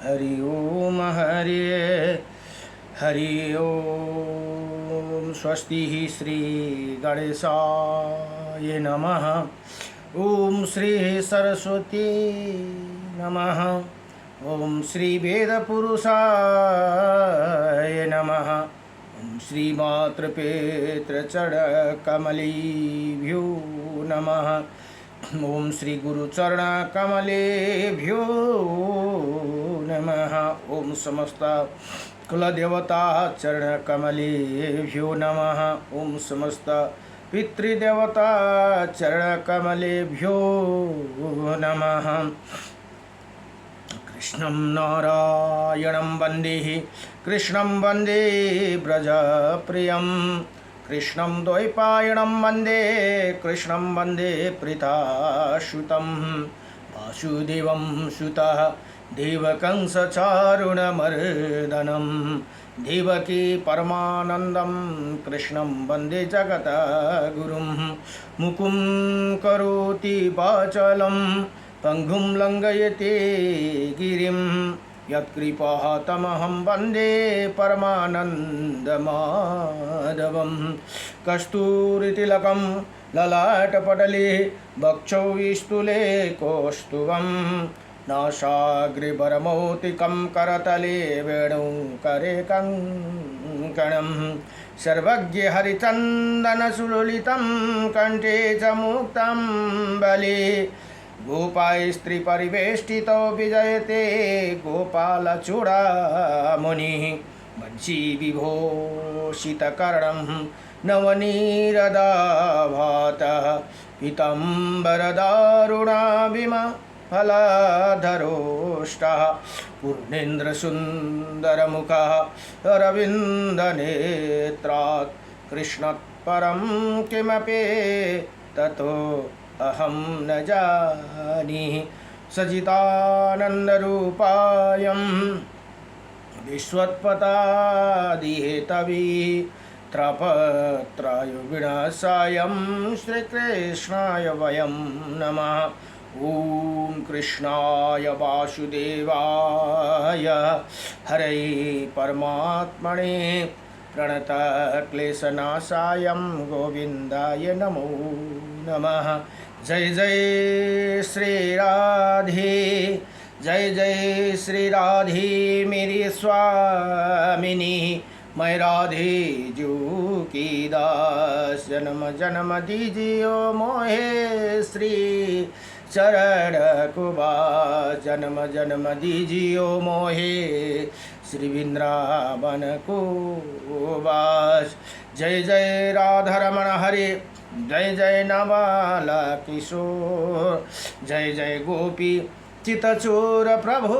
हरि ओम हरि ओम। स्वस्ति श्री गणेशाय नमः। ओम श्री सरस्वती नमः। ओम श्री वेदपुरुषाय नमः। ओम श्री मातृपितृचरणकमलेभ्यो नमः। ओम श्री गुरुचरणकमलेभ्यो नमः। ओम समस्त कुलदेवता चरणकमलेभ्यो नमः। ओम समस्त पितृदेवता चरणकमलेभ्यो नमः। कृष्णं नारायणं वन्दे कृष्णं वन्दे व्रजप्रियं कृष्णं द्वैपायनं वन्दे कृष्णं वन्दे प्रीताश्रुतं वासुदेवं सुतः देवकं सचारुणमर्दनं देवकी परमानन्दं कृष्णं वन्दे जगद्गुरुं मुकुं करोति वाचालं पंगुं लंघयते गिरिं यत्कृपातमहं वन्दे परमानन्दमाधवं कस्तूरितिलकं ललाटपटले वक्षौ विस्तुले कौस्तुभं नासाग्रवरमौक्तिकं करतले वेणुकरे कङ्कणं सर्वज्ञ हरिचन्दनसुललितं कण्ठे च मुक्तं बले गोपाय स्त्री परिवेष्टितो विजयते गोपालचूडामुनिः वंशी विभूषितकर्णं नवनीरदाभातः पीताम्बरदारुणाभिमफलाधरोष्टः पूर्णेन्द्रसुन्दरमुखः अरविन्दनेत्रात् कृष्णात् परं किमपि ततो अहं न जानीहि। सच्चिदानन्दरूपायं विश्वोत्पत्यादिहेतवे त्रयविनाशाय श्रीकृष्णाय वयं नमः। ॐ कृष्णाय वासुदेवाय हरे परमात्मने प्रणतक्लेशनाशाय गोविन्दाय नमो नमः। जय जय श्री राधे, जय जय श्री राधे मेरी स्वामिनी। मैं राधे जू की दास, जन्म जन्म दीजियो मोहे श्री चरण को बास। जन्म जन्म दीजियो मोहे श्री वृंदावन को बास। जय जय राधारमण हरे, जय जय नवाला किशोर, जय जय गोपी चितचोर प्रभु,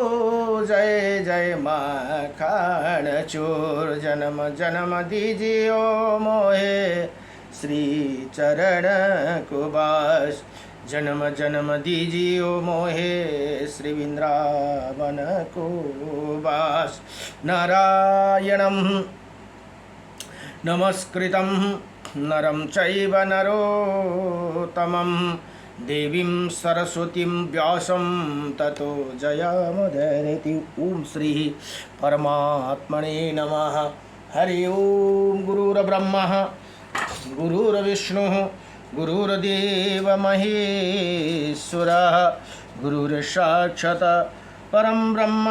जय जय माखन चोर। जन्म जन्म दीजियो मोहे श्री चरण को बास। जन्म जन्म दीजियो मोहे श्री वृंदावन को बास। नारायणं नमस्कृतं नरं चैव नरोत्तमं देवीं सरस्वतीं व्यासं ततो जयमुदीरयेत्। ओम श्री परमात्मने नमः। हरि ओम। गुरुर्ब्रह्मा गुरुर्विष्णुः गुरुर्देव महेश्वरः गुरुर्साक्षात् परं ब्रह्म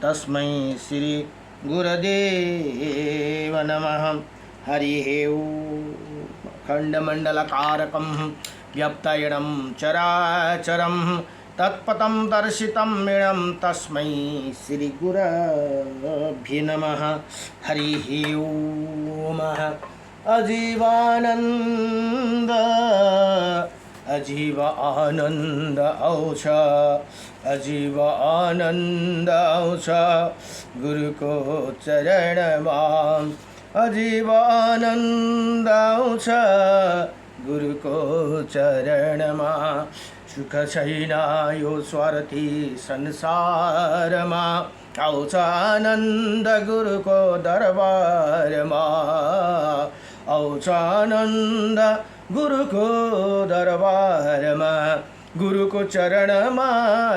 तस्मै श्री गुरुदेव नमः। हरि ओम। खंडमंडलकारकं व्यक्तयनं चराचरं तत्पदं दर्शितं मीनं तस्मै श्री गुरभ्ये नमः। हरि ओम। अजीवानंद अजीव आनंद आउँछ, अजीव आनंद आउँछ गुरुको चरणमा। अजीव आनंद आउँछ गुरुको चरणमा। सुख छैन यो स्वार्थी संसारमा, आउँछ आनन्द गुरुको दरबारमा। आउँछ आनन्द गुरुको दरबारमा। गुरु को चरणमा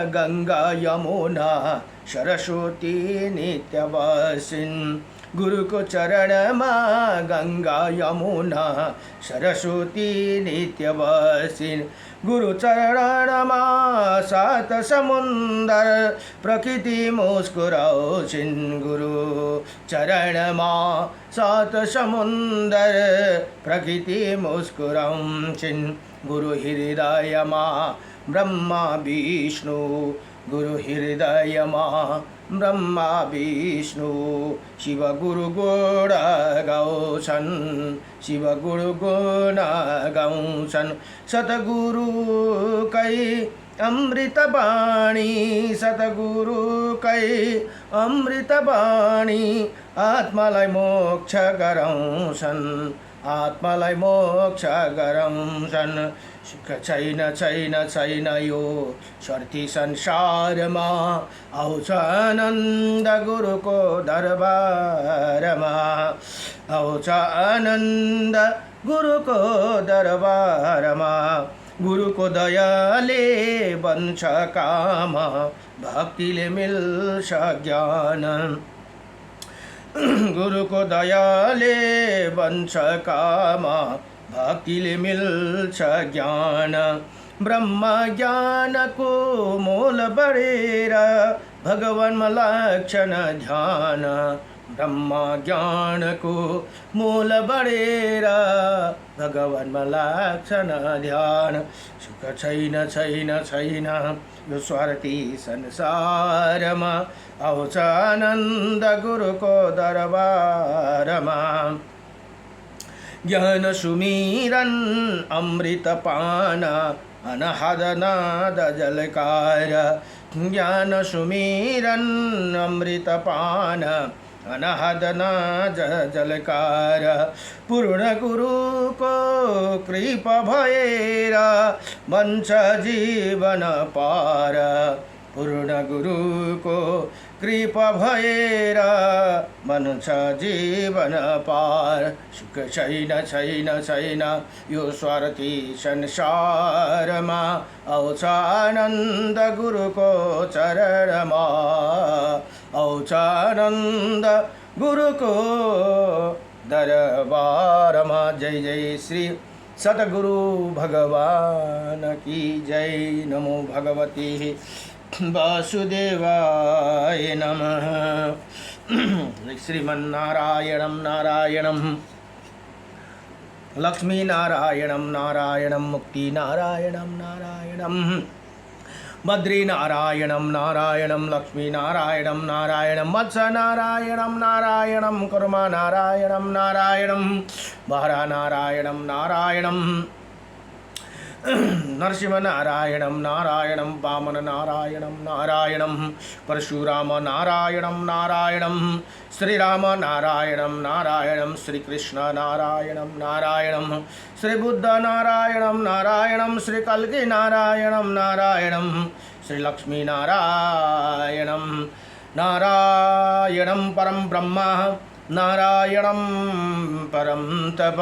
गंगा यमुना सरस्वती नित्यवासिन। गुरु को चरणमा गंगा यमुना सरस्वती नित्यवासिन। गुरु चरणमा सात समुंदर प्रकृति मुस्कुराउँछिन्। गुरु चरणमा सात समुंदर प्रकृति मुस्कुराउँछिन्। गुरु हृदयमा ब्रह्मा विष्णु। गुरु हृदयमा ब्रह्मा विष्णु शिव गुरु गुण गाउँछन्। शिव गुरु गुण गाउँछन्। सतगुरु कै अमृत बाणी। सतगुरु कै अमृत बाणी आत्मालाई मोक्ष गराउँछन्। आत्मालाई मोक्ष गराउँछन्। सुख छैन छैन छैन यो स्वार्थी संसारमा। आउँछ आनन्द गुरुको दरबारमा। आउँछ आनन्द गुरुको दरबारमा। गुरुको दयाले बन्छ काम भक्तिले मिल्छ ज्ञान। गुरुको दयाले बन्छ काम भक्तिले मिल्छ ज्ञान। ब्रह्म ज्ञानको मूल बढेर भगवानमा लाग्छन् ध्यान। ब्रह्म ज्ञानको मूल बढेर भगवानमा लाग्छन् ध्यान। सुख छैन छैन छैन यो स्वार्थी संसारमा। आउँछ आनन्द गुरुको दरबारमा। ज्ञान सुमिरन अमृत पान अनहद नाद जलकार। ज्ञान सुमिरन अमृत पान अनहद नाद जलकार। पूर्ण गुरुको कृपा भएर बन्छ जीवन पार। पूर्ण गुरुको कृपा भएर बन्छ जीवन पार। सुख छैन छैन छैन यो स्वार्थी संसारमा। आउँछ आनन्द गुरुको चरणमा। आउँछ आनन्द गुरुको दरबारमा। जय जय श्री सतगुरु भगवान की जय। नमो भगवती वासुदेवाय नमः। श्रीमन्नारायणं नारायणं लक्ष्मी नारायणं नारायणं मुक्ति नारायणं नारायणं बद्री नारायणं नारायणं लक्ष्मी नारायणं नारायणं मत्स नारायणं नारायणं कर्मा नारायणं नारायणं भारा नारायणं नारायणं नरसिंह नारायणं नारायणं वामन नारायणं नारायणं परशुराम नारायणं नारायणं श्रीराम नारायणं नारायणं श्रीकृष्ण नारायणं नारायणं श्रीबुद्ध नारायणं नारायणं श्रीकल्की नारायणं नारायणं श्रीलक्ष्मी नारायणं नारायणं परं ब्रह्म नारायणं परं तप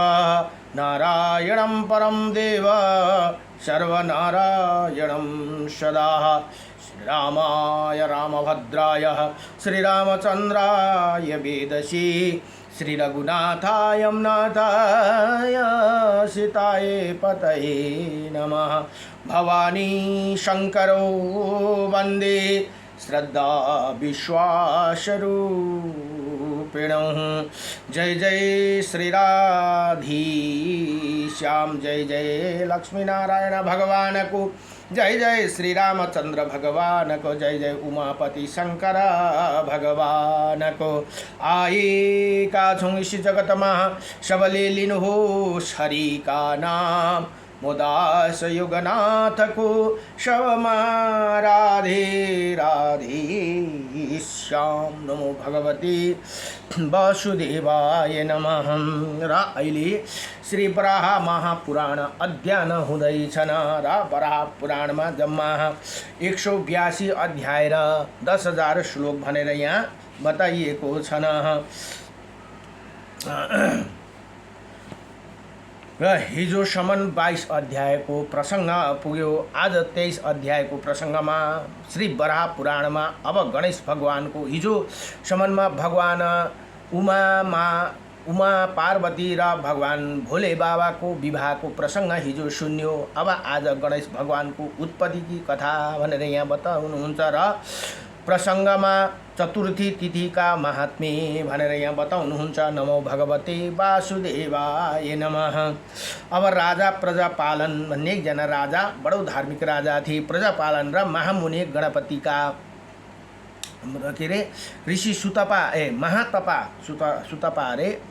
नारायणं परं देव सर्वनारायणं सदा। श्रीरामाय रामभद्राय श्रीरामचन्द्राय वेदसी श्रीरघुनाथाय नाथाय सीताय पतये नमः। भवानी शंकरो वन्दे श्रद्धा विश्वासरूपिणः। जय जय श्री राधेश्याम। जय जय लक्ष्मी नारायण भगवान को। जय जय श्री रामचंद्र भगवान को। जय जय उमापति शंकर भगवान को। आए का छुं इस जगत में सबले लिनु हो हरि का नाम। मुदास युगनाथ को शवमा राधे राधे श्याम। नमो भगवती वासुदेवाय नमः। र अहिले श्री वराह महापुराण अध्ययन हुँदैछन् र वराह पुराणमा जम्मा 182 अध्याय र 10,000 श्लोक भनेर यहाँ बताइएको छन्। र हिजोसम्म 22 अध्यायको प्रसङ्ग पुग्यो। आज 23 अध्यायको प्रसङ्गमा श्री वराह पुराणमा अब गणेश भगवानको हिजोसम्ममा भगवान उमा पार्वती र भगवान भोले बाबाको विवाहको प्रसङ्ग हिजो सुन्यो। अब आज गणेश भगवानको उत्पत्तिकी कथा भनेर यहाँ बताउनुहुन्छ र प्रसङ्गमा चतुर्थी तिथिका महात्म्य भनेर यहाँ बताउनुहुन्छ। नमो भगवते वासुदेवाय नमः। अब राजा प्रजापालन भन्ने एकजना राजा, बडो धार्मिक राजा थिए। प्रजापालन र महामुनि गणपतिका के अरे ऋषि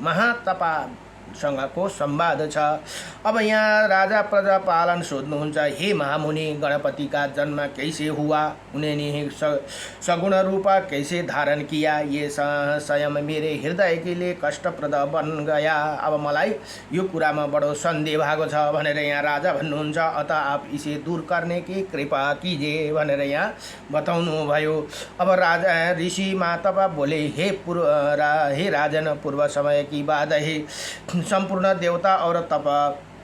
महातपासँगको संवाद छ। अब यहाँ राजा प्रजापालन सोध्नुहुन्छ, हे महामुनि, गणपति का जन्म कैसे हुआ, उन्होंने सगुण रूप कैसे धारण किया, ये स्वयं मेरे हृदय के लिए कष्टप्रद बन गया। अब मलाई यो कुरामा बडो सन्देह भएको छ भनेर यहाँ राजा भन्नुहुन्छ। अतः आप इसे दूर करने की कृपा कीजिए भनेर यहाँ बताउनु भयो। अब राजा ऋषि मातपा बोले, हे राजन, पूर्व समय की बात है। संपूर्ण देवता और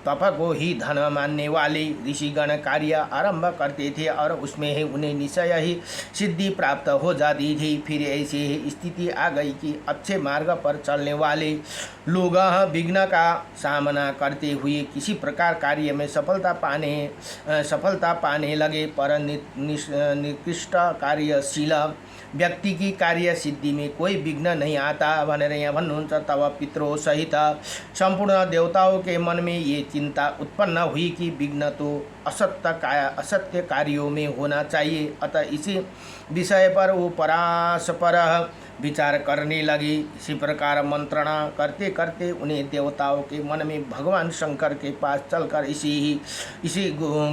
तप को ही धन मानने वाले ऋषिगण कार्य आरंभ करते थे और उसमें ही उन्हें निश्चय ही सिद्धि प्राप्त हो जाती थी। फिर ऐसी ही स्थिति आ गई कि अच्छे मार्ग पर चलने वाले लोग विघ्न का सामना करते हुए किसी प्रकार कार्य में सफलता पाने लगे। पर निकृष्ट कार्यशील व्यक्ति की कार्य सिद्धि में कोई विघ्न नहीं आता भनेर यहाँ भन्नुहुन्छ। तब पितरों सहित संपूर्ण देवताओं के मन में ये चिंता उत्पन्न हुई कि विघ्न तो असत्य कार्यों में होना चाहिए। अतः इसी विषय पर वो परास्पर विचार करने लगी। इसी प्रकार मंत्रणा करते करते उन्हें देवताओं के मन में भगवान शंकर के पास चलकर इसी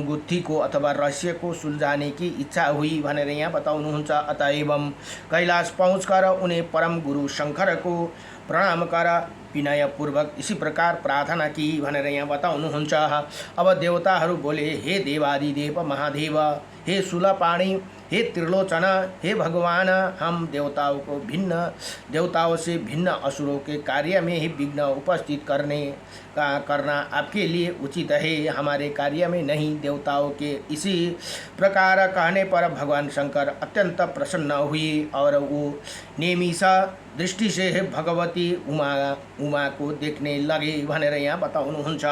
गुत्थी को अथवा रहस्य को सुलझाने की इच्छा हुई भनेर यहाँ बताउनुहुन्छ। अतएव कैलाश पहुँचकर उन्हें परम गुरु शंकर को प्रणाम कर विनय पूर्वक इसी प्रकार प्रार्थना की भनेर यहाँ बताउनुहुन्छ। अब देवताहरू बोले, हे देवादिदेव महादेव, हे शूलपाणी, हे त्रिलोचन, हे भगवान, हम देवताओं से भिन्न असुरों के कार्य में ही विघ्न उपस्थित करना आपके लिए उचित है, हमारे कार्य में नहीं। देवताओं के इसी प्रकार कहने पर भगवान शंकर अत्यंत प्रसन्न हुए और वो नेमिषा दृष्टि से भगवती उमा को देखने लगे भनेर यहाँ बताउनुहुन्छ।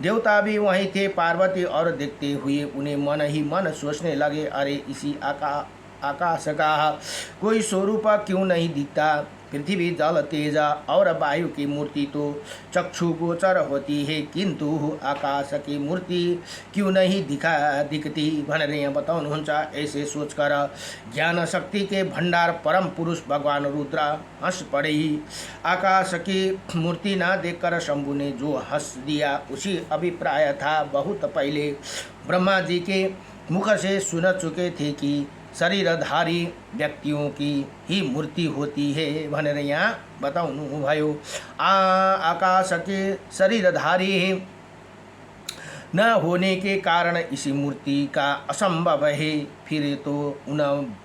देवता भी वहीं थे। पार्वती और देखते हुए उन्हें मन ही मन सोचने लगे, अरे इसी आकाश का कोई स्वरूप क्यों नहीं दिखता। पृथ्वी, जल, तेज और वायु की मूर्ति तो चक्षु गोचर होती है, किंतु आकाश की मूर्ति क्यों नहीं दिखती भनेर यहाँ बताउनुहुन्छ। ऐसे सोचकर ज्ञान शक्ति के भंडार परम पुरुष भगवान रुद्र हंस पड़े। आकाश की मूर्ति ना देखकर शंभु ने जो हंस दिया उसी अभिप्राय था। बहुत पहले ब्रह्मा जी के मुख से सुन चुके थे कि शरीरधारी व्यक्तियों की ही मूर्ति होती है भनेर यहाँ बताउनु भयो। आकाश के शरीरधारी न होने के कारण इसी मूर्ति का असंभव है। फिर तो उन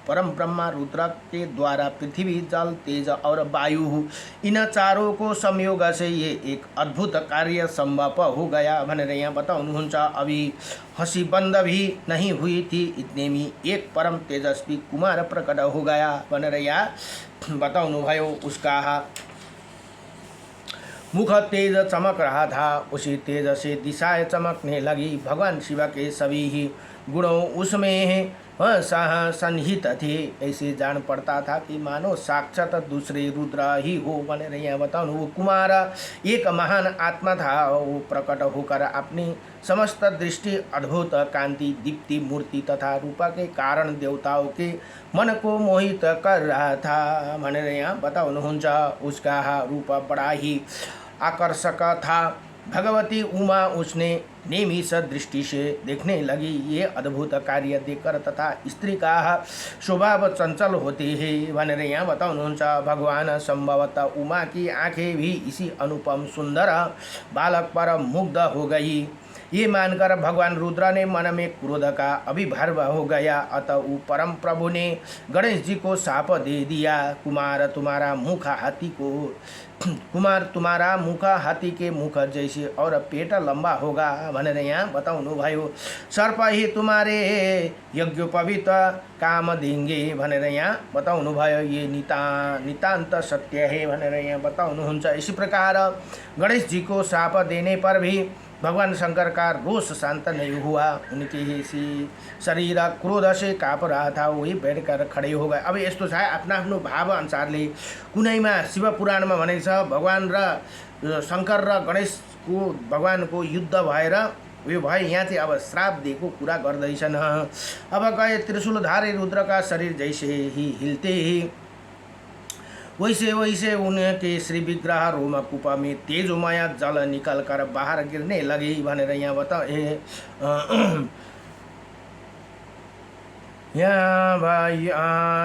परम ब्रह्मा रुद्र के द्वारा पृथ्वी, जल, तेज और वायु इन चारों को संयोग से ये एक अद्भुत कार्य संभव हो गया भनेर यहाँ बताउनुहुन्छ। अभी हंसी बंद भी नहीं हुई थी, इतने में एक परम तेजस्वी कुमार प्रकट हो गया भनेर यहाँ बताउनु भयो। उसका मुख तेज चमक रहा था, उसी तेज से दिशाएं चमकने लगी। भगवान शिव के सभी ही गुणों उसमें सन्निहित थे। ऐसे जान पड़ता था कि मानो साक्षात दूसरे रुद्र ही हो भनेर यहाँ बताउनु। वो कुमार एक महान आत्मा था। वो प्रकट होकर अपनी समस्त दृष्टि, अद्भुत कांति, दीप्ति, मूर्ति तथा रूप के कारण देवताओं के मन को मोहित कर रहा था भनेर यहाँ बताउनुहुन्छ। उसका रूप बड़ा ही आकर्षक था। भगवती उमा उसने नेमिष दृष्टि से देखने लगी। ये अद्भुत कार्य देखकर तथा स्त्री का स्वभाव चंचल होते हैं भनेर यहाँ बताउनुहुन्छ। भगवान संभवतः उमा की आंखें भी इसी अनुपम सुंदर बालक पर मुग्ध हो गई। ये मानकर भगवान रुद्र ने मन में क्रोध का अभिभव हो गया। अतः वो परम प्रभु ने गणेश जी को शाप दे दिया, कुमार तुम्हारा मुख हाथी के मुख जैसे और पेट लंबा होगा भनेर यहाँ बताउनु भयो। सर्प ही तुम्हारे यज्ञोपवीत काम देंगे भनेर यहाँ बताउनु भयो। ये नितान्त सत्य है भनेर यहाँ बताउनुहुन्छ। इसी प्रकार गणेश जी को शाप देने पर भी भगवान शंकर का रोष शांत नहीं हुआ। उनके ही शरीर क्रोध से काँप रहा था, वही बैठकर खडे हो गए। अब यस्तो छ, आफ्नो आफ्नो भाव अनुसारले कुनैमा शिव पुराणमा भनेको छ भगवान र शंकर र गणेशको भगवानको युद्ध भएर उयो भयो। यहाँ चाहिँ अब श्राप दिएको कुरा गर्दैछन्। अब गए त्रिशूलधारी रुद्र का शरीर जैसे ही हिलते ही वैसे वैसे उनके श्री विग्रह रोमकूप में तेजोमय जल निकल कर बाहर गिरने लगी भनेर यहाँ बताए।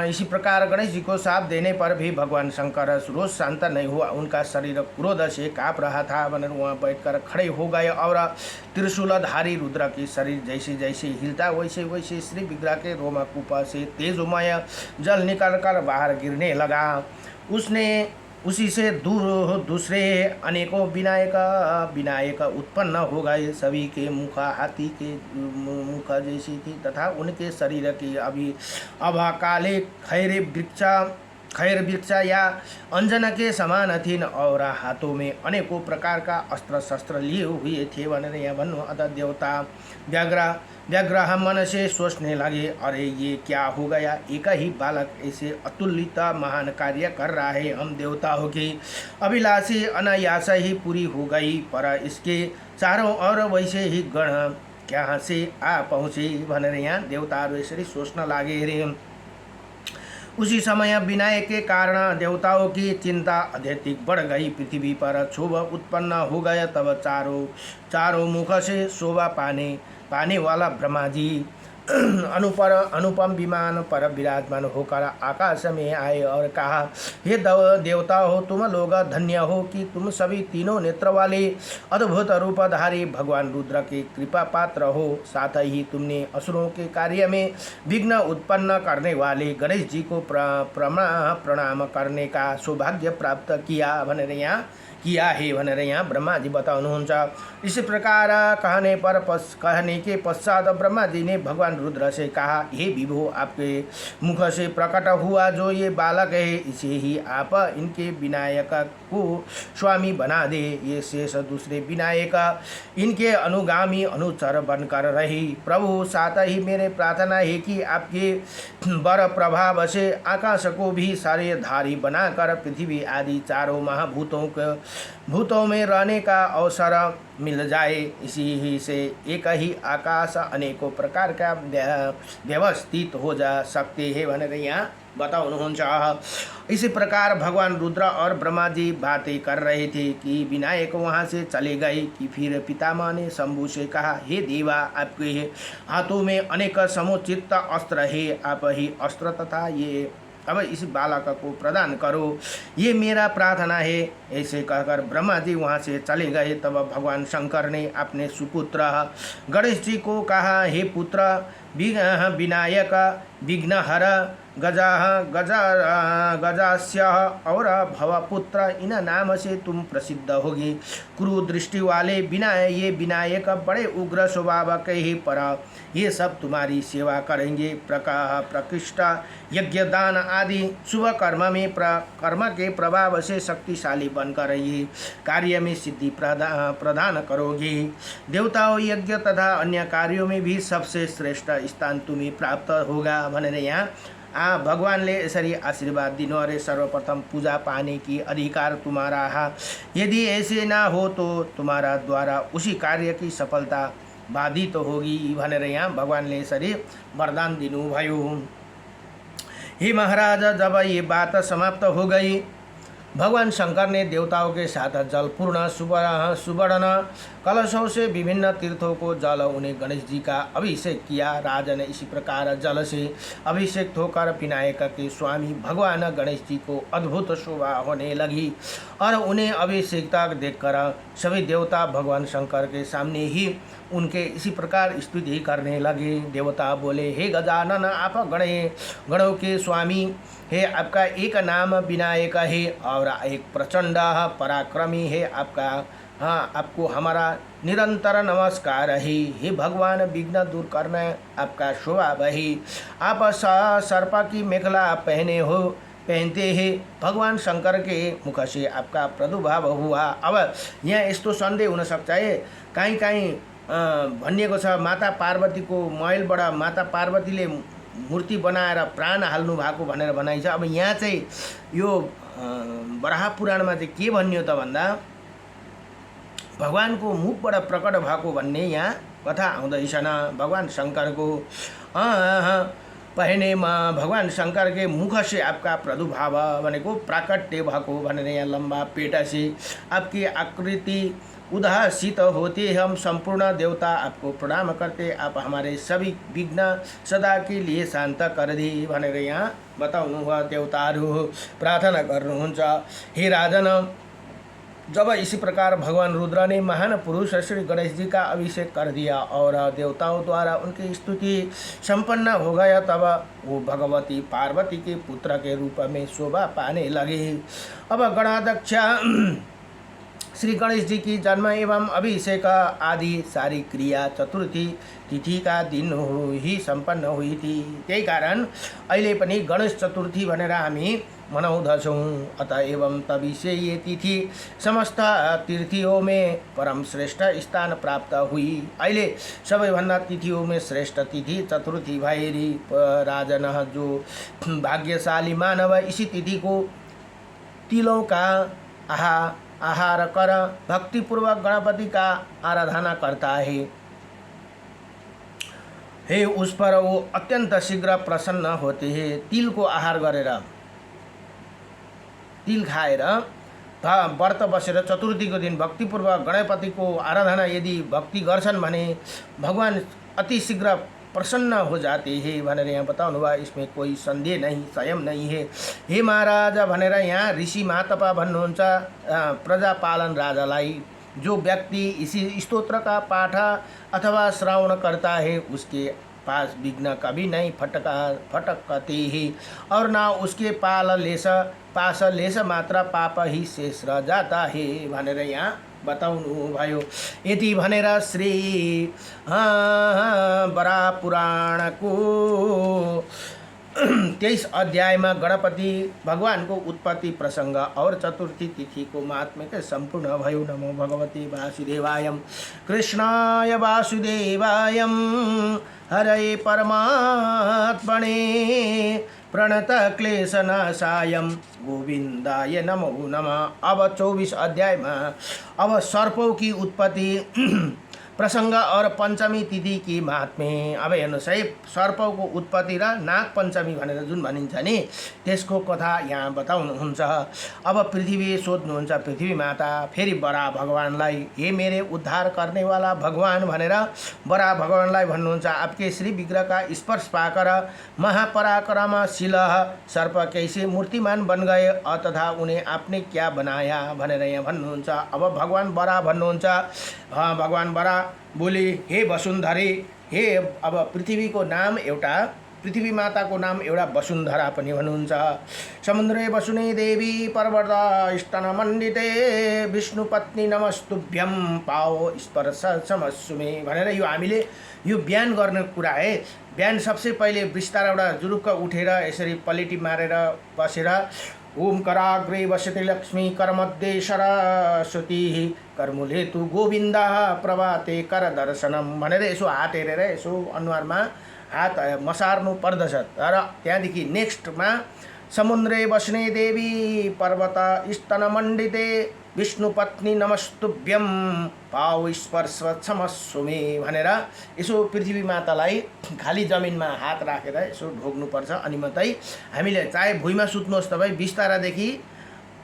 इसी प्रकार गणेश जी को शाप देने पर भी भगवान शंकर रोष शांत नहीं हुआ। उनका शरीर क्रोध से काँप रहा था भनेर वहाँ बैठकर खड़े हो गए और त्रिशूलधारी रुद्र की शरीर जैसे जैसे हिलता वैसे वैसे श्री विग्रह के रोमकूप से तेजोमय जल निकल कर बाहर गिरने लगा। उसने उसी से दूसरे अनेकों विनायक उत्पन्न हो गए। सभी के मुख हाथी के मुख जैसी थी तथा उनके शरीर की काले खैर वृक्ष या अंजन के समान थी और हाथों में अनेकों प्रकार का अस्त्र शस्त्र लिए हुए थे भनेर यहाँ भन्नु। अतः देवता व्याग्रह मन से सोचने लगे, अरे ये क्या हो गया, एक ही बालक ऐसे अतुलित महान कार्य कर रहा है। हम देवताओं की अभिलाषी अनायास ही पूरी हो गई, पर इसके चारों ओर वैसे ही गण कहाँ से आ पहुँचे भनेर यहाँ देवताहरू यसरी सोच्न लागे रे। उसी समय विनायक के कारण देवताओं की चिंता अत्यधिक बढ़ गई। पृथ्वी पर क्षोभ उत्पन्न हो गया। तब चारों मुख से शोभा पाने वाला ब्रह्मा जी अनुपम विमान पर विराजमान होकर आकाश में आए और कहा, हे देवता हो, तुम लोग धन्य हो कि तुम सभी तीनों नेत्र वाले अद्भुत रूपधारी भगवान रुद्र के कृपा पात्र हो। साथ ही तुमने असुरों के कार्य में विघ्न उत्पन्न करने वाले गणेश जी को प्रणाम करने का सौभाग्य प्राप्त किया भनेर यहाँ ब्रह्मा जी बताउनुहुन्छ। इसी प्रकार कहने के पश्चात ब्रह्मा जी ने भगवान रुद्र से कहा, हे विभो, आपके मुख से प्रकट हुआ जो ये बालक है, इसे ही आप इनके विनायक को स्वामी बना दे। ये शेष दूसरे विनायक इनके अनुगामी अनुचर बनकर रही। प्रभु, साथ ही मेरे प्रार्थना है कि आपके वर प्रभाव से आकाश को भी सारे धारी बनाकर पृथ्वी आदि चारों महाभूतों में रहने का अवसर मिल जाए। इसी ही से एक ही आकाश अनेकों प्रकार का व्यवस्थित हो जा सकते हैं भनेर यहाँ बताउनुहुन्छ। इसी प्रकार भगवान रुद्र और ब्रह्मा जी बातें कर रहे थे कि विनायक वहाँ से चले गए कि फिर पितामह ने शंभु से कहा, हे देवा, आपके हाथों में अनेक समुचित अस्त्र है, आप ही अस्त्र तथा ये अब इस बालक को प्रदान करो, ये मेरा प्रार्थना है। ऐसे कहकर ब्रह्मा जी वहाँ से चले गए। तब भगवान शंकर ने अपने सुपुत्र गणेश जी को कहा, हे पुत्र विनायक, विघ्नहर, गजास्य और भवपुत्र, इन नाम से तुम प्रसिद्ध होगी। क्रूर दृष्टि वाले ये विनायक बड़े उग्र स्वभाव के ही, पर ये सब तुम्हारी सेवा करेंगे। प्रकृष्ट यज्ञ दान आदि शुभ कर्म के प्रभाव से शक्तिशाली बनकर ये कार्य में सिद्धि प्रदान करोगे। देवताओं, यज्ञ तथा अन्य कार्यों में भी सबसे श्रेष्ठ स्थान तुम्हें प्राप्त होगा भनेर यहाँ भगवानले यसरी आशीर्वाद दिनु। अरे सर्वप्रथम पूजा पाने की अधिकार तुम्हारा है, यदि ऐसे ना हो तो तुम्हारा द्वारा उसी कार्य की सफलता बाधित होगी भनेर यहाँ भगवानले यसरी वरदान दिनुभयो। हे महाराज, जब ये बात समाप्त हो गई भगवान शंकर ने देवताओं के साथ जलपूर्ण सुवर्ण कलशों से विभिन्न तीर्थों को जल उन्हें गणेश जी का अभिषेक किया। राजा ने इसी प्रकार जल से अभिषेक होकर विनायक के स्वामी भगवान गणेश जी को अद्भुत शोभा होने लगी और उन्हें अभिषेकता देखकर सभी देवता भगवान शंकर के सामने ही उनके इसी प्रकार स्तुति करने लगे। देवता बोले, हे गजानन, आप गणों के स्वामी है, आपका एक नाम विनायक है और एक प्रचंड पराक्रमी है। आपको हमारा निरंतर नमस्कार है। हे भगवान, विघ्न दूर करना आपका स्वभाव है। आप सर्प की मेखला पहनते हैं। भगवान शंकर के मुख से आपका प्रादुर्भाव हुआ। अब यहाँ यस्तो सन्देह हुन सक्छ है, कहीँ भनिएको छ माता पार्वतीको महलबाट माता पार्वतीले मूर्ति बनाएर प्राण हाल्नु भएको भनेर भनाइन्छ। अब यहाँ चाहिँ यो वराह पुराणमा चाहिँ के भनियो त भन्दा भगवानको मुखबाट प्रकट भएको भन्ने यहाँ कथा आउँदैछन्। भगवान शंकरको पहनेमा भगवान शंकर के मुख से आपका प्रादुर्भाव भनेको प्राकट्य भएको भनेर यहाँ लम्बा पेटा से आपकी आकृति उदासित होते हम संपूर्ण देवता आपको प्रणाम करते। आप हमारे सभी विघ्न सदा के लिए शान्त कर दे भनेर यहाँ बताउनु भयो। देवताहरू प्रार्थना गर्नुहुन्छ, हे राजन, जब इसी प्रकार भगवान रुद्र ने महान पुरुष श्री गणेश जी का अभिषेक कर दिया और देवताओं द्वारा उनकी स्तुति संपन्न हो गया, तब वो भगवती पार्वती के पुत्र के रूप में शोभा पाने लगे। अब गणाध्यक्ष श्री गणेश जी की जन्म एवं अभिषेक आदि सारी क्रिया चतुर्थी तिथि का दिन ही संपन्न हुई थी। त्यही कारण अहिले पनि गणेश चतुर्थी भनेर हामी मनाउँदछौँ। अतः एवं तभी से ये तिथि समस्त तीर्थियों में परम श्रेष्ठ स्थान प्राप्त हुई। अहिले सबैभन्दा तिथियों में श्रेष्ठ तिथि चतुर्थी भएरी राजन जो भाग्यशाली मानव इसी तिथि को तिलों का आहार कर भक्तिपूर्वक गणपति का आराधना करता है उस पर वो अत्यंत शीघ्र प्रसन्न होते हैं। तिल को आहार गरेर तिल खाएर व्रत बसेर चतुर्थीको दिन भक्तिपूर्वक गणपति को आराधना यदि भक्ति गर्छन् भने भगवान अति शीघ्र प्रसन्न हो जाते हैं भनेर यहाँ बताउनु भयो। इसमें कोई संदेह नहीं, संयम नहीं है। हे महाराज भनेर यहाँ ऋषि महातपा भन्नुहुन्छ प्रजापालन राजालाई। जो व्यक्ति इसी स्तोत्र का पाठ अथवा श्रवण करता है उसके पास विघ्न कभी नहीं फटकते ही और ना उसके पास लेस मात्र पाप ही शेष रह जाता है भनेर यहाँ बताउनु भयो। यति भनेर श्री वराह पुराणको 23 अध्यायमा गणपति भगवान को उत्पत्ति प्रसंग और चतुर्थी तिथि को महात्म्य के संपूर्ण भयो। नमो भगवते वासुदेवाय कृष्णाय वासुदेवाय हरे परमात्मने प्रणत क्लेशनाशाय गोविंदाय नमो नमः। अब 24 अध्याय में अब सर्पों की उत्पत्ति प्रसंग और पंचमी तिथि की महात्म्य। अब हेर्नुहोस् है, सर्पको उत्पत्ति र नाग पंचमी भनेर जुन भनिन्छ नि त्यसको कथा यहाँ बताउनुहुन्छ। अब पृथ्वी सोध्नुहुन्छ पृथ्वी माता फेरि वराह भगवानलाई, हे मेरे उद्धार करने वाला भगवान भनेर वराह भगवानलाई भन्नुहुन्छ। आपके श्री विग्रह का स्पर्श पाकर महापराक्रमशील सर्प कैसे मूर्तिमान बन गए तथा उन्हें आपने क्या बनाया भनेर यहाँ भन्नुहुन्छ। अब भगवान वराह भन्नुहुन्छ, भगवान वराह बोले, हे वसुन्धरे, हे अब पृथ्वी को नाम एउटा पृथ्वी माता को नाम एउटा वसुन्धरा पनि भन्नुहुन्छ। समुद्रे वसुने देवी पर्वत स्तन मण्डिते विष्णुपत्नी नमस्तुभ्यं पाओ स्पर्श समस्सुमे भनेर यो हामीले यो बिहान गर्ने कुरा है। बिहान सबसे पहिले बिस्तार एउटा जुरुक्क उठेर यसरी पलेटी मारेर बसेर ओम कराग्रे वसते लक्ष्मी करमध्ये सरस्वती करमुले तु गोविन्द प्रभाते कर दर्शनम भनेर यसो हात हेरेर यसो अनुहारमा हात मसार्नु पर्दछ। तर त्यहाँदेखि नेक्स्टमा समुद्रे बस्ने देवी पर्वत स्तन मण्डिते विष्णुपत्नी नमस्तुभ्यं पाओ स्पर्श क्षमस्वमे भनेर यसो पृथ्वी मातालाई खाली जमिनमा हात राखेर यसो ढोग्नुपर्छ। अनि मात्रै हामीले चाहे भुइँमा सुत्नुहोस् तपाईँ बिस्तारादेखि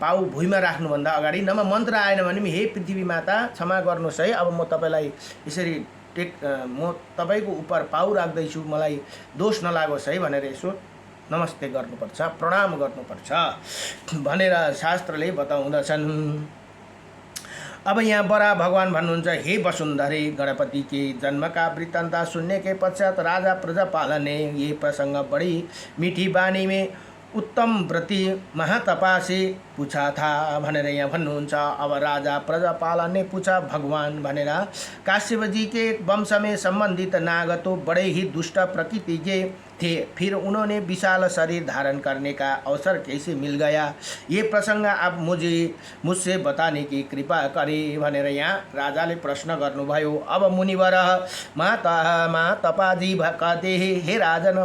पाउ भुइँमा राख्नुभन्दा अगाडि नमा मन्त्र आएन भने पनि हे पृथ्वी माता क्षमा गर्नुहोस् है, अब म तपाईँलाई यसरी म तपाईँको उप पाउ राख्दैछु, मलाई दोष नलागोस् है भनेर यसो नमस्ते गर्नुपर्छ, प्रणाम गर्नुपर्छ भनेर शास्त्रले बताउँदछन्। अब यहाँ बरा भगवान भन्नुहुन्छ, हे वसुन्धरे, गणपति के जन्म का वृत्तांत सुनने के पश्चात राजा प्रजापाल ने ये प्रसंग बड़ी मीठी बानी में उत्तम व्रती महातपा से पूछा था भनेर यहाँ भन्नुहुन्छ। अब राजा प्रजापाल ने पूछा भगवान भनेर, काश्यप जी के वंश में संबंधित नाग तो बड़े ही दुष्ट प्रकृति के थे, फिर उन्होंने विशाल शरीर धारण करने का अवसर कैसे मिल गया, ये प्रसंग आप मुझसे बताने की कृपा करें भनेर यहाँ राजाले प्रश्न गर्नुभयो। अब मुनिवर महातपाजी कहते हे राजन,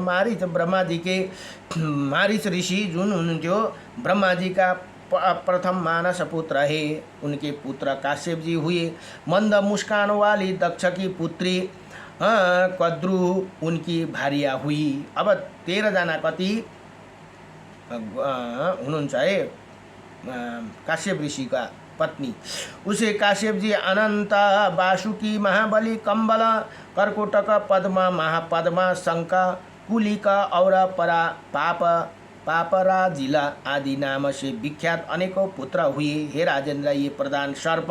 मारीच ऋषि जुन हुनुहुन्थ्यो ब्रह्मा जी का प्रथम मानस पुत्र है, उनके पुत्र काश्यप जी हुए। मंद मुस्कान वाली दक्ष की पुत्री कद्रु उनकी भार्या हुई। अब 13 जना कति हुनुहुन्छ है काश्यप ऋषि का पत्नी। उसे काश्यप जी अनंत, वासुकी, महाबली, कंबल, कर्कोटक, पद्मा, महापद्मा, शंख, कुलिका और पापराजिला आदि नाम से विख्यात अनेकों पुत्र हुए। हे राजेंद्र, ये प्रधान सर्प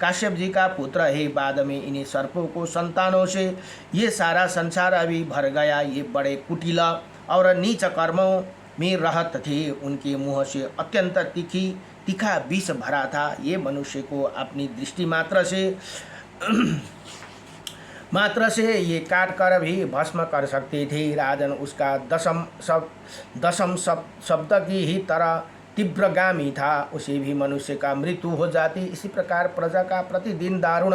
काश्यप जी का पुत्र है। बाद में इन्हीं सर्पों को संतानों से ये सारा संसार अभी भर गया। ये बड़े कुटिल और नीच कर्मों में रहत थे। उनके मुँह से अत्यंत तीखा विष भरा था। ये मनुष्य को अपनी दृष्टि मात्र से ये काट कर भी भस्म कर सकते थे। राजन, उसका दशम शब्द की ही तरह तीव्रगामी था, उसे भी मनुष्य का मृत्यु हो जाती। इसी प्रकार प्रजा का प्रतिदिन दारुण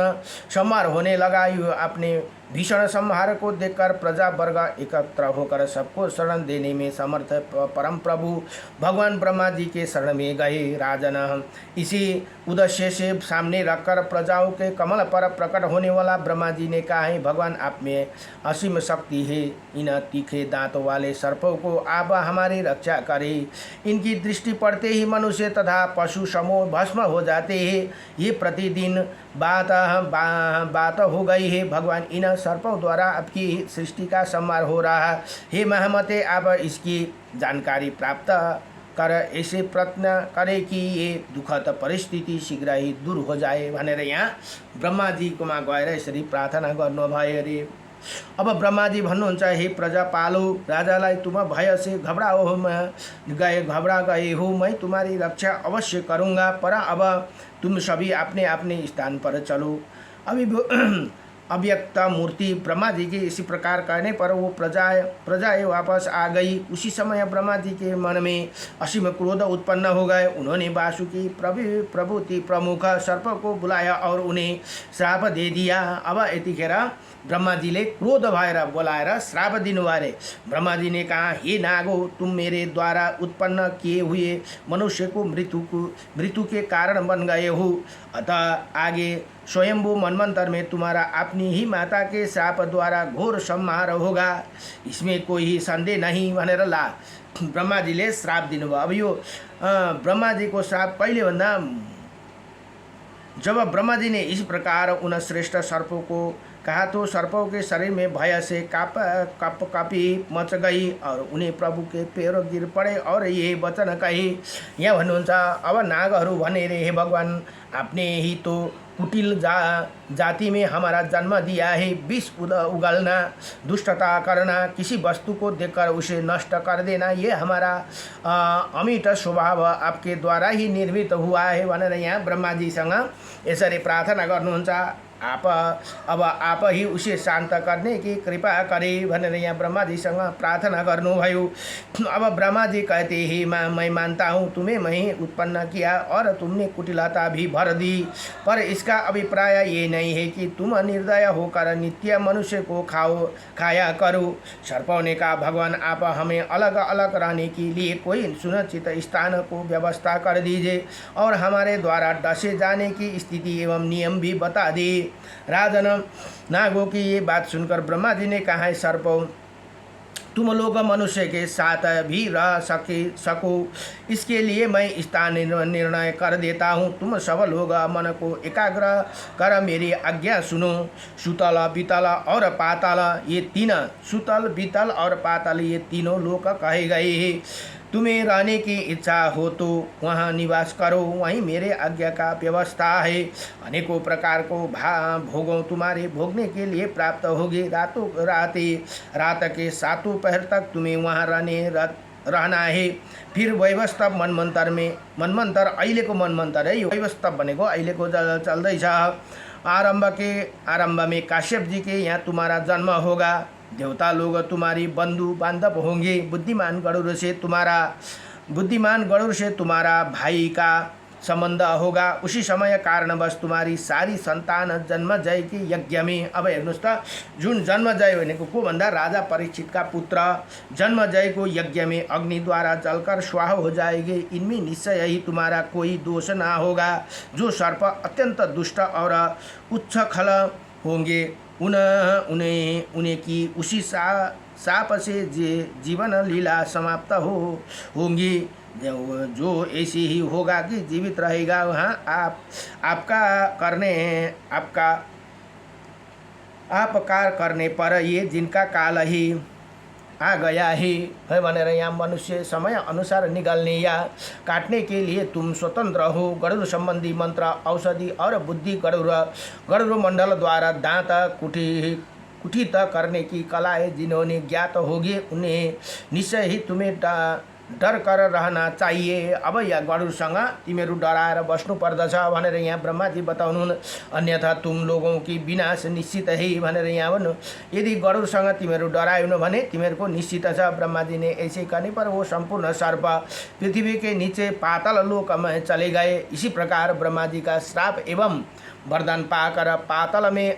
संहार होने लगा। अपने भीषण संहार को देखकर प्रजा वर्ग एकत्र होकर सबको शरण देने में समर्थ परम प्रभु भगवान ब्रह्मा जी के शरण में गए। राजन, इसी उद्देश्य से सामने रखकर प्रजाओं के कमल पर प्रकट होने वाला ब्रह्मा जी ने कहा है, भगवान आप में असीम शक्ति है। इन तीखे दांतों वाले सर्पों को आप हमारी रक्षा करें। इनकी दृष्टि पड़ते ही मनुष्य तथा पशु समूह भस्म हो जाते हैं। ये प्रतिदिन बात हो गई है। भगवान, इन सर्पों द्वारा आपकी सृष्टि का संहार हो रहा है। हे महामते, आप इसकी जानकारी प्राप्त कर ऐसे प्रयत्न करें कि ये दुखद परिस्थिति शीघ्र ही दूर हो जाए भनेर यहाँ ब्रह्मा जी कोमा गएर यसरी प्रार्थना गर्नुभयो अरे। अब ब्रह्मा जी भन्नुहुन्छ, हे प्रजापालो, राजालाई तुम भय से घबरा गए हो। मैं तुम्हारी रक्षा अवश्य करूँगा, पर अब तुम सभी अपने अपने स्थान पर चलो। अभी अव्यक्त मूर्ति ब्रह्मा जी के इसी प्रकार कहने पर वो प्रजाएं वापस आ गई। उसी समय ब्रह्मा जी के मन में असीम क्रोध उत्पन्न हो गए। उन्होंने वासुकी प्रभुति प्रमुख सर्प को बुलाया और उन्हें श्राप दे दिया। अब यतिखेर ब्रह्मा जी ने क्रोध भएर बोलाएर श्राप दिनुभयो। ब्रह्मा जी ने कहा, हे नागो, तुम मेरे द्वारा उत्पन्न किए हुए मनुष्य को मृत्यु के कारण बन गए हो। अतः आगे स्वयंभू मनमंत्र में तुम्हारा अपनी ही माता के श्राप द्वारा घोर संहार होगा, इसमें कोई ही संदेह नहीं भनेर ब्रह्मा जी ले श्राप दिनुभयो। अब यो ब्रह्मा जी को श्राप कहिले भन्दा जब ब्रह्मा जी ने इस प्रकार उन श्रेष्ठ सर्पों को कहा तो सर्पों के शरीर में भय से कापी मच गई और उन्हें प्रभु के पैरों गिर पड़े और ये वचन कहे। यहाँ भन्नुहुन्छ, अब नागहरू भने रे, हे भगवान, आपने ही तो कुटिल जाति में हमारा जन्म दिया है। विष उगलना, दुष्टता करना, किसी वस्तु को देखकर उसे नष्ट कर देना, ये हमारा अमिट स्वभाव आपके द्वारा ही निर्मित हुआ है भनेर यहाँ ब्रह्मा जीसँग यसरी प्रार्थना गर्नुहुन्छ। अब आप ही उसे शांत करने की कृपा करें भनेर यहाँ ब्रह्मा जीसँग प्रार्थना गर्नुभयो। अब ब्रह्मा जी कहते ही मैं मानता हूँ तुम्हें मैं ही उत्पन्न किया और तुमने कुटिलता भी भर दी, पर इसका अभिप्राय ये नहीं है कि तुम निर्दय होकर नित्य मनुष्य को खाया करो। सर्पों ने कहा, भगवान, आप हमें अलग अलग रहने के लिए कोई सुनिश्चित स्थान को व्यवस्था कर दीजिए और हमारे द्वारा डसे जाने की स्थिति एवं नियम भी बता दी। राजन, नागों की ये बात सुनकर ब्रह्मा जी ने कहा, सर्पों, तुम लोग मनुष्य के साथ भी रह सको, इसके लिए मैं स्थान निर्णय कर देता हूँ। तुम सब लोग मन को एकाग्र कर मेरी आज्ञा सुनो। सुतल, वितल और पाताल, ये तीन, सुतल, वितल और पाताल, ये तीनों लोक कहे गए हैं। तुम्हें रहने की इच्छा हो तो वहाँ निवास करो, वहीं मेरे आज्ञा का व्यवस्था है। अनेकों प्रकार को भोगों तुम्हारे भोगने के लिए प्राप्त होगे। रात के सातों पहर तक तुम्हें वहाँ रहना है। फिर वैवस्तव मनमन्तर अहिलेको मनमन्तर है, यो वैवस्तव भनेको अहिलेको चल्दैछ। आरंभ में काश्यप जी के यहाँ तुम्हारा जन्म होगा। देवता लोग तुम्हारी बंधु बांधव होंगे। बुद्धिमान गरुड़ से तुम्हारा भाई का संबंध होगा। उसी समय कारणवश तुम्हारी सारी संतान जन्मजय के यज्ञ में, अब हेर्नुहोस् त, जुन जन्मजय भनेको को भन्दा राजा परीक्षित का पुत्र जन्मजय को यज्ञ में अग्नि द्वारा जलकर स्वाह हो जाएंगे। इनमें निश्चय ही तुम्हारा कोई दोष ना होगा। जो सर्प अत्यंत दुष्ट और उच्छखल होंगे, उन्हें की उसी साप से जीवन लीला समाप्त होंगी। जो ऐसी ही होगा कि जीवित रहेगा वहाँ आपकार करने पर ये जिनका काल ही आ गया है भनेर यहाँ मनुष्य समय अनुसार निकाल्ने या काटने के लिए तुम स्वतंत्र हो। गरुड़ संबंधी मंत्र, औषधि और बुद्धि गरुड़ मंडल द्वारा दांत कुठित करने की कलाएं जिन्होंने ज्ञात होगी, उन्हें निश्चय ही तुम्हें डर कर रहना चाहिए। अब यहाँ गरुडसँग तिमीहरू डराएर बस्नु पर्दछ भनेर यहाँ ब्रह्माजी बताउनुहुन्। अन्यथा तुम लोगों की विनाश निश्चित है भनेर यहाँ भन्नु। यदि गरुडसँग तिमीहरू डराएन भने तिमीहरूको निश्चित छ। ब्रह्माजी ने ऐसे करने पर वो संपूर्ण सर्प पृथ्वी के नीचे पाताल लोक में चले गए। इसी प्रकार ब्रह्माजी का श्राप एवं वरदान पाकर पाताल में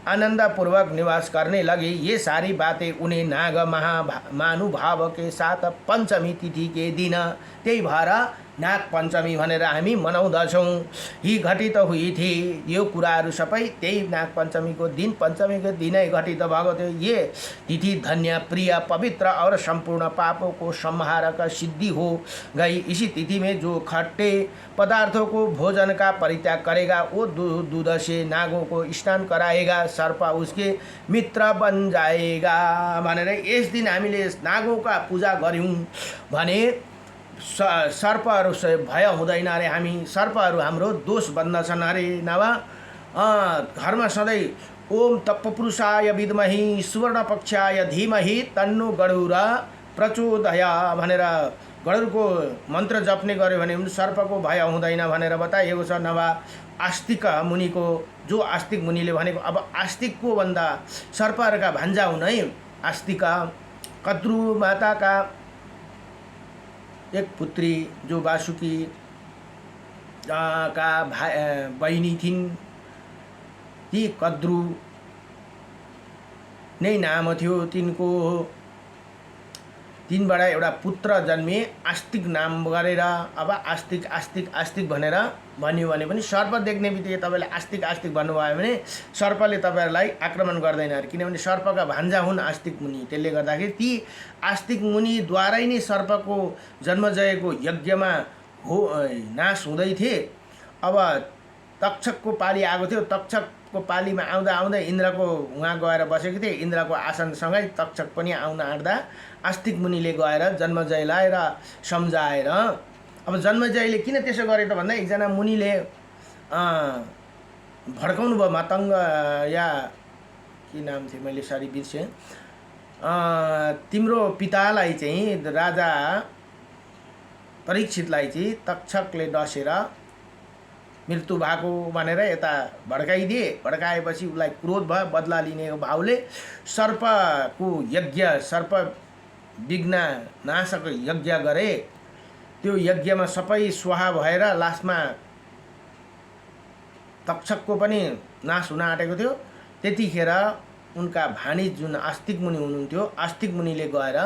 आनंद पूर्वक निवास करने लगे। ये सारी बातें उन्हें नाग महानुभाव के साथ पंचमी तिथि के दिन, त्यही भएर नाग पञ्चमी भनेर हामी मनाउँदछौँ, यी घटित हुई थी। यो कुराहरू सबै त्यही नाग पञ्चमीको दिन, पञ्चमीको दिनै घटित भएको थियो। ये तिथि धन्य, प्रिय, पवित्र और संपूर्ण पापों को संहारक सिद्धि हो गई। इसी तिथि में जो खट्टे पदार्थों को भोजन का परित्याग करेगा, वो दूध से नागों को स्नान कराएगा, सर्प उसके मित्र बन जाएगा भनेर यस दिन हामीले नागों का पूजा गऱ्यौँ भने सर्पहरू से भय हुँदैन अरे। हामी सर्पहरू हाम्रो दोष बन्दछन् अरे। नभए घरमा सधैँ ओम तप्पुरुषाय विद्महि सुवर्णपक्षाय धीमहि तन्नो गरुड प्रचोदय भनेर गरुडको मन्त्र जप्ने गर्यो भने सर्पको भय हुँदैन भनेर बताइएको छ। नभए आस्तिक मुनिको, जो आस्तिक मुनिले भनेको, अब आस्तिकको भन्दा सर्पहरूका भान्जा हुन् है। आस्तिक कद्रु माता का एक पुत्री जो वासुकी का बहिनी थिइन्, ती कद्रु नै नाम थियो तिनको। तिनबाट एउटा पुत्र जन्मे, आस्तिक नाम गरेर। अब आस्तिक आस्तिक आस्तिक भनेर भन्यो भने पनि सर्प देख्ने बित्तिकै तपाईँले आस्तिक आस्तिक भन्नुभयो भने सर्पले तपाईँहरूलाई आक्रमण गर्दैन अरे, किनभने सर्पका भान्जा हुन् आस्तिक मुनि। त्यसले गर्दाखेरि ती आस्तिक मुनिद्वारै नै सर्पको जन्मजयको यज्ञमा नाश हुँदै थिए। अब तक्षकको पाली आएको थियो। तक्षकको पालीमा आउँदा आउँदै इन्द्रको उहाँ गएर बसेको थिए। इन्द्रको आसनसँगै तक्षक पनि आउन आँट्दा आस्तिक मुनिले गएर जन्मजयलाई र सम्झाएर, अब जन्मजयले किन त्यसो गरे त भन्दा एकजना मुनिले भड्काउनु भयो। मतङ्ग या के नाम थियो, मैले सारी बिर्सेँ। तिम्रो पितालाई चाहिँ, राजा परीक्षितलाई चाहिँ तक्षकले डसेर मृत्यु भएको भनेर यता भड्काइदिए। भड्काएपछि उसलाई क्रोध भयो। बदला लिने भावले सर्पको यज्ञ, सर्प विघ्न नाशक यज्ञ गरे। त्यो यज्ञमा सबै स्वाहा भएर लास्टमा तक्षकको पनि नाश हुन आँटेको थियो। त्यतिखेर उनका भानिज जुन आस्तिक मुनि हुनुहुन्थ्यो, आस्तिक मुनिले गएर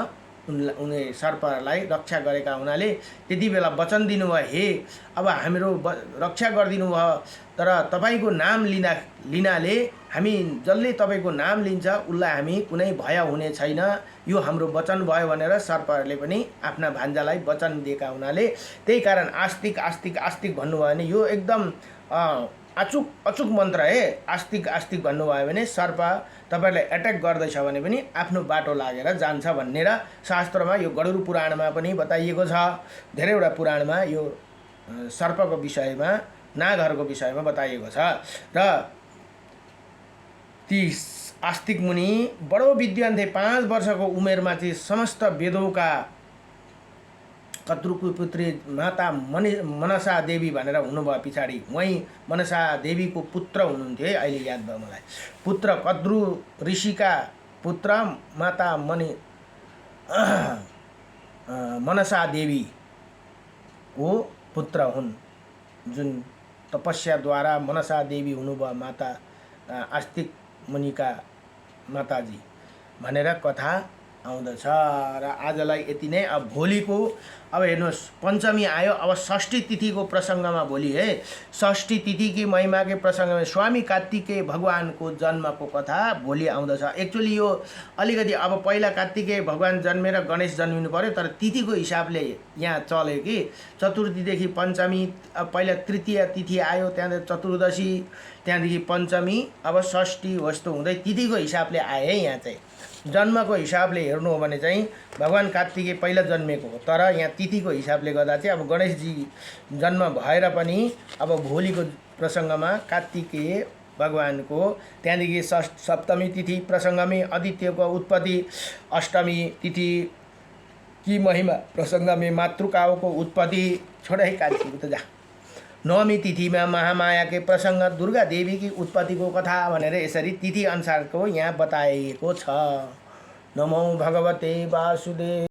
उनी सर्पलाई रक्षा गरेका हुनाले त्यति बेला वचन दिनुभयो, हे अब हाम्रो रक्षा गरिदिनु भयो, तर तपाईँको नाम लिनाले हामी जसले तपाईँको नाम लिन्छ उसलाई हामी कुनै भय हुने छैन, यो हाम्रो वचन भयो भनेर सर्पहरूले पनि आफ्ना भान्जालाई वचन दिएका हुनाले त्यही कारण आस्तिक आस्तिक आस्तिक भन्नुभयो भने यो एकदम अचुक मन्त्र है। आस्तिक आस्तिक भन्नुभयो भने सर्प तपाईलाई एट्याक गर्दैछ भने पनि आफ्नो बाटो लागेर जान्छ भनेर शास्त्रमा यो गरुड पुराणमा पनि बताइएको छ। धेरैवटा पुराणमा यो सर्पको विषयमा, नागहरूको विषयमा बताइएको छ। र ती आस्तिक मुनि बडो विद्वान थिए। 5 वर्षको उमेरमा चाहिँ समस्त वेदौका कद्रुको पुत्री माता मनसा देवी भनेर हुनुभयो। पछाडि वहीँ मनसा देवीको पुत्र हुनुहुन्थ्यो है, अहिले याद भयो मलाई। पुत्र कद्रु ऋषिका पुत्र माता मनसा देवीको पुत्र हुन्, जुन तपस्याद्वारा मनसा देवी हुनुभयो माता आस्तिक मुनिका माताजी भनेर कथा आउँदछ। र आजलाई यति नै। अब भोलिको अब हेर्नुहोस् पञ्चमी आयो, अब षष्ठी तिथिको प्रसङ्गमा भोलि है, षष्ठी तिथिकी महिमाकै प्रसङ्गमा स्वामी कार्तिकेय भगवानको जन्मको कथा भोलि आउँदछ। एक्चुअली यो अलिकति अब पहिला कार्तिकेय भगवान जन्मेर गणेश जन्मिनु पर्यो, तर तिथिको हिसाबले यहाँ चल्यो कि चतुर्थीदेखि पञ्चमी, अब पहिला तृतीय तिथि आयो, त्यहाँदेखि चतुर्दशी, त्यहाँदेखि पञ्चमी, अब षष्ठी वस्तु हुँदै तिथिको हिसाबले आए है। यहाँ चाहिँ जन्मको हिसाबले हेर्नु हो भने चाहिँ भगवान कार्तिकेय पहिला जन्मेको हो, तर यहाँ तिथिको हिसाबले गर्दा चाहिँ अब गणेशजी जन्म भएर पनि अब भोलिको प्रसङ्गमा कार्तिकेय भगवानको, त्यहाँदेखि सप्तमी तिथि प्रसङ्गमै आदित्यको उत्पत्ति, अष्टमी तिथि की महिमा प्रसङ्गमै मातृकाको उत्पत्ति, छोडै कार्तिक त जा। नवमी तिथिमा महामायाकै प्रसङ्ग, दुर्गा देवीकी उत्पत्तिको कथा भनेर यसरी तिथि अनुसारको यहाँ बताइएको छ। नमो भगवते वासुदेव।